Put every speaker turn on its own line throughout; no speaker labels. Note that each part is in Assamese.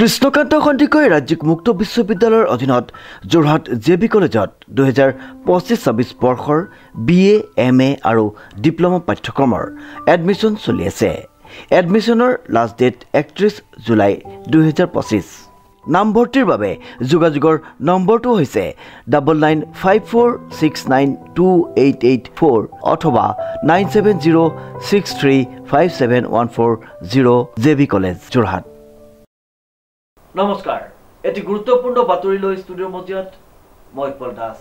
কৃষ্ণকান্ত সন্দিকৈ ৰাজ্যিক মুক্ত বিশ্ববিদ্যালয়ৰ অধীনত যোৰহাট জেবি কলেজত 2025-26 বৰ্ষৰ BA, MA আৰু ডিপ্ল'মা পাঠ্যক্ৰমৰ এডমিশ্যন চলি আছে। এডমিশ্যনৰ লাষ্ট ডেট 31 জুলাই 2025। নামভৰ্তিৰ বাবে যোগাযোগৰ নম্বৰটো হৈছে 9954692884 অথবা 9706357140 জেবি কলেজ যোৰহাট। নমস্কাৰ, এটি গুৰুত্বপূৰ্ণ বাতৰি লৈ ষ্টুডিঅ'ৰ মজিয়াত মই ইকবাল দাস।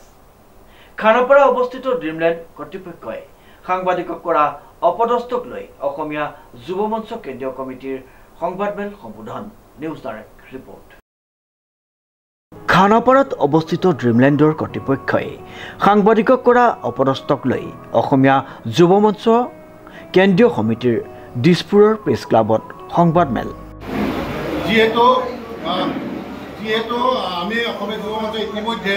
খানাপাৰা অৱস্থিত ড্ৰিমলেণ্ড কৰ্তৃপক্ষই সাংবাদিকক কৰা অপদস্থক লৈ অসমীয়া যুৱ মঞ্চ কেন্দ্ৰীয় কমিটিৰ সংবাদমেল সম্বোধন। News direct report. খানাপাৰাত অৱস্থিত ড্ৰিমলেণ্ডৰ কৰ্তৃপক্ষই সাংবাদিকক কৰা অপদস্থক লৈ অসমীয়া যুৱ মঞ্চ কেন্দ্ৰীয় সমিতিৰ দিছপুৰৰ প্ৰেছ ক্লাবত সংবাদমেল।
যিহেতু আমি অসমীয়া যুৱ মঞ্চ ইতিমধ্যে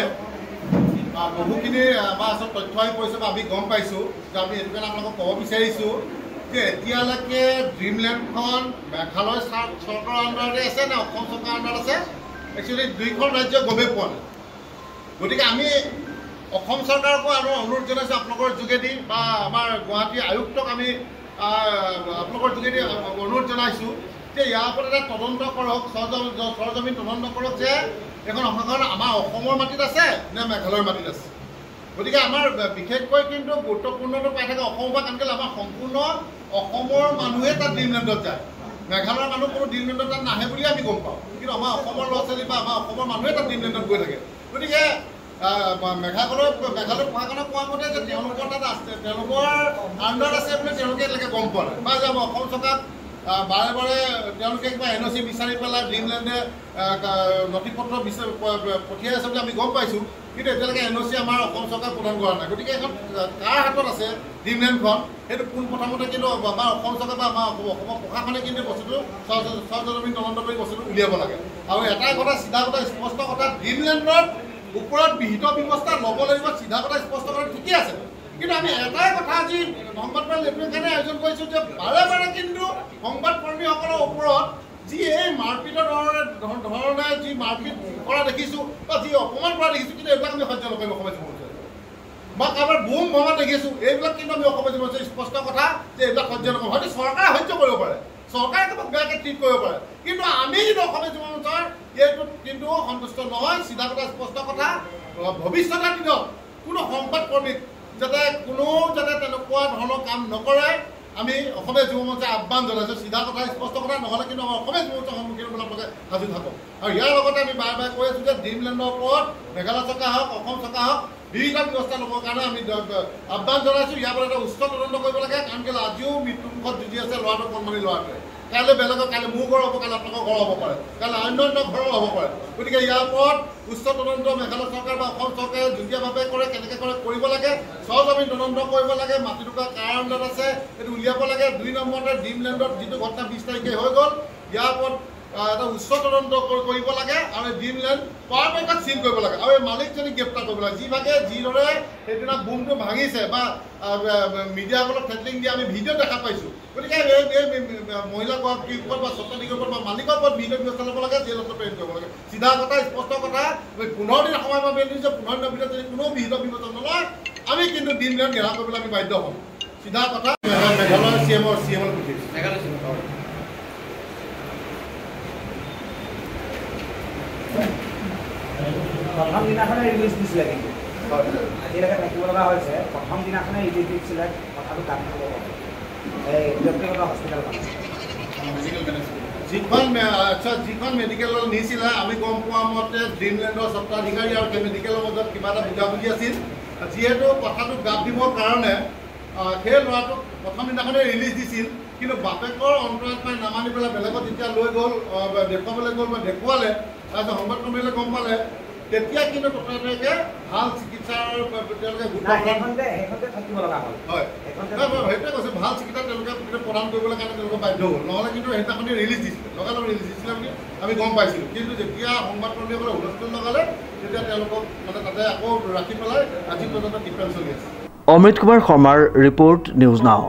বহুখিনি আমাৰ আচল তথ্য আহি পৰিছে বা আমি গম পাইছোঁ যে আমি এইটো কাৰণে আপোনালোকক ক'ব বিচাৰিছোঁ যে এতিয়ালৈকে ড্ৰিমলেণ্ডখন মেঘালয় চৰকাৰৰ আণ্ডাৰতে আছে নে অসম চৰকাৰৰ আণ্ডাৰত আছে। একচুৱেলি দুইখন ৰাজ্য গমেই পোৱা নাই। গতিকে আমি অসম চৰকাৰকো আৰু অনুৰোধ জনাইছোঁ আপোনালোকৰ যোগেদি বা আমাৰ গুৱাহাটী আয়ুক্তক আমি আপোনালোকৰ যোগেদি অনুৰোধ জনাইছোঁ যে ইয়াৰ ওপৰত এটা তদন্ত কৰক, সৰজমিন তদন্ত কৰক যে এখন অসমখন আমাৰ অসমৰ মাটিত আছে নে মেঘালয়ৰ মাটিত আছে। গতিকে আমাৰ বিশেষকৈ কিন্তু গুৰুত্বপূৰ্ণটো পাই থাকে অসমৰ পৰা, কাৰণ কেলৈ আমাৰ সম্পূৰ্ণ অসমৰ মানুহে তাত ড্ৰিমলেণ্ডত যায়। মেঘালয়ৰ মানুহ কোনো ড্ৰিমলেণ্ডত তাত নাহে বুলি আমি গম পাওঁ, কিন্তু আমাৰ অসমৰ ল'ৰা ছোৱালী বা আমাৰ অসমৰ মানুহে তাত ড্ৰিমলেণ্ডত গৈ থাকে। গতিকে মেঘালয় প্ৰশাসনে কোৱা মতে যে তেওঁলোকৰ তাত আছে, তেওঁলোকৰ আণ্ডাৰত আছে বুলি তেওঁলোকে এতিয়ালৈকে গম পোৱা নাই, বা যে আমাৰ অসম চৰকাৰক বাৰে বাৰে তেওঁলোকে কিবা NOC বিচাৰি পেলাই ড্ৰিমলেণ্ডে নথি পত্ৰ পঠিয়াই আছে বুলি আমি গম পাইছোঁ, কিন্তু এতিয়ালৈকে NOC আমাৰ অসম চৰকাৰ প্ৰদান কৰা নাই। গতিকে এখন কাৰ হাতত আছে ড্ৰিমলেণ্ডখন সেইটো পোনপ্ৰথমতে কিন্তু আমাৰ অসম চৰকাৰ বা আমাৰ অসমৰ প্ৰশাসনে কিন্তু বস্তুটো সৰজমিন তদন্ত কৰি বস্তুটো উলিয়াব লাগে। আৰু এটাই কথা, চিধা কথা, স্পষ্ট কথা, ড্ৰিমলেণ্ডৰ ওপৰত বিহিত ব্যৱস্থা ল'ব লাগিব, চিধা কথা স্পষ্ট কথা ঠিকেই আছে। কিন্তু আমি এটাই কথা আজি সংবাদমেল এইটোৰ কাৰণে আয়োজন কৰিছোঁ যে বাৰে বাৰে কিন্তু সংবাদকৰ্মীসকলৰ ওপৰত যি এই মাৰপিটৰ ধৰণে যি মাৰপিট কৰা দেখিছোঁ বা যি অপমান কৰা দেখিছোঁ, কিন্তু এইবিলাক আমি সহ্য নকৰিম অসমীয়া যুৱ মঞ্চই। বা কাৰোবাৰ বোম ভঙা দেখিছোঁ, এইবিলাক কিন্তু আমি অসমীয়া যুৱ মঞ্চই স্পষ্ট কথা যে এইবিলাক সহ্য নকৰোঁ। হয়তো চৰকাৰে সহ্য কৰিব পাৰে, চৰকাৰে কিবা বেয়াকৈ ট্ৰিট কৰিব পাৰে, কিন্তু আমি কিন্তু অসমীয়া যুৱ মঞ্চৰ এইটোত কিন্তু সন্তুষ্ট নহয়। চিধা কথা স্পষ্ট কথা, ভৱিষ্যতৰ দিনত কোনো সংবাদকৰ্মীক যাতে তেনেকুৱা ধৰণৰ কাম নকৰে আমি অসমীয়া যুৱ মঞ্চে আহ্বান জনাইছোঁ। চিধা কথা স্পষ্ট কথা, নহ'লে কিন্তু আমাৰ অসমীয়া যুৱ মঞ্চৰ সন্মুখীন হ'বলৈ আপোনালোকে সাজু থাকক। আৰু ইয়াৰ লগতে আমি বাৰে বাৰে কৈ আছোঁ যে ড্ৰিমলেণ্ডৰ ওপৰত মেঘালয় চৰকাৰ হওক, অসম চৰকাৰ হওক, বিভিন্ন ব্যৱস্থা ল'বৰ কাৰণে আমি আহ্বান জনাইছোঁ। ইয়াৰ পৰা এটা উচ্চ তদন্ত কৰিব লাগে, কাৰণ কেলৈ আজিও মৃত্যুমুখত যুঁজি আছে ল'ৰাটো, কণমানি ল'ৰাটোৱে। কাইলৈ বেলেগৰ, কাইলৈ মোৰ ঘৰ হ'ব, কাইলৈ আপোনালোকৰ ঘৰ হ'ব পাৰে, কাইলৈ অন্য ঘৰৰ হ'ব পাৰে। গতিকে ইয়াৰ ওপৰত উচ্চ তদন্ত মেঘালয় চৰকাৰ বা অসম চৰকাৰে যুটীয়াভাৱে কৰে, কেনেকৈ কৰে কৰিব লাগে, সৰজমিন তদন্ত কৰিব লাগে, মাটি টুকুৰা কাৰ আণ্ডাৰত আছে সেইটো উলিয়াব লাগে। 2 নম্বৰতে ড্ৰিমলেণ্ডত যিটো ঘটনা 20 তাৰিখে হৈ গ'ল, ইয়াৰ ওপৰত এটা উচ্চ তদন্ত কৰিব লাগে আৰু ড্ৰিমলেণ্ড পৰাপক্ষত চিল কৰিব লাগে আৰু এই মালিকজনীক গ্ৰেপ্তাৰ কৰিব লাগে, যিদৰে সেইদিনা বোমটো ভাঙিছে বা মিডিয়াসকলক থেটলিং দি আমি ভিডিঅ' দেখা পাইছোঁ। গতিকে এই মহিলাগৰাকীৰ ওপৰত বা স্বত্বাধিকাৰীৰ ওপৰত বা মালিকৰ ওপৰত ভিডিঅ' ব্যৱস্থা ল'ব লাগে, জেলত প্ৰেৰণ কৰিব লাগে। চিধা কথা স্পষ্ট কথা, 15 দিন সময় বা বেল দিছোঁ, 15 দিনৰ ভিতৰত যদি কোনো বিহিত ব্যৱস্থা নলয় আমি কিন্তু ড্ৰিমলেণ্ড ঘেৰাও কৰিবলৈ আমি বাধ্য হ'ম। চিধা কথা। মেঘালয় CMৰ
প্ৰথম দিনাখনে ৰিলিজ দিছিলে, কিন্তু আজিলৈকে থাকিব লগা হৈছে। প্ৰথম দিনাখনে ৰিলিজ দিছিলে, কথাটো কাম হ'ব এই ব্যক্তিগত হস্পিটেলখন
যিখন মেডিকেলত নিছিলে। আমি গম পোৱা মতে ড্ৰিমলেণ্ডৰ স্বত্বাধিকাৰী আৰু সেই মেডিকেলৰ মাজত কিবা এটা বুজাবুজি আছিল। যিহেতু কথাটো গাপ দিবৰ কাৰণে সেই ল'ৰাটোক প্ৰথম দিনাখনে ৰিলিজ দিছিল, কিন্তু বাপেকৰ অন্তৰাত্মাই নামানি পেলাই বেলেগত যেতিয়া লৈ গ'ল, দেখুৱাবলৈ গ'ল বা দেখুৱালে, তাৰপিছত সংবাদকৰ্মীলৈ গম পালে, তেতিয়া কিন্তু তথাপিকে ভাল চিকিৎসাৰ তেওঁলোকে
থাকিব লগা হ'ল।
হয়, সেইটোৱে কৈছে, ভাল চিকিৎসা তেওঁলোকে প্ৰদান কৰিবলৈ কাৰণে তেওঁলোকে বাধ্য হ'ল, নহ'লে কিন্তু সেইদিনাখনি ৰিলিজ দিছিলে, লগালগ ৰিলিজ দিছিলে বুলি আমি গম পাইছিলোঁ। কিন্তু যেতিয়া সংবাদকৰ্মীসকলে হুলস্থুল লগালে, তেতিয়া তেওঁলোকক তাতে আকৌ ৰাখি পেলাই আজি পৰ্যন্ত ডিফেন্স চলি আছে।
অমৃত কুমাৰ শৰ্মাৰ ৰিপৰ্ট, নিউজ নাও।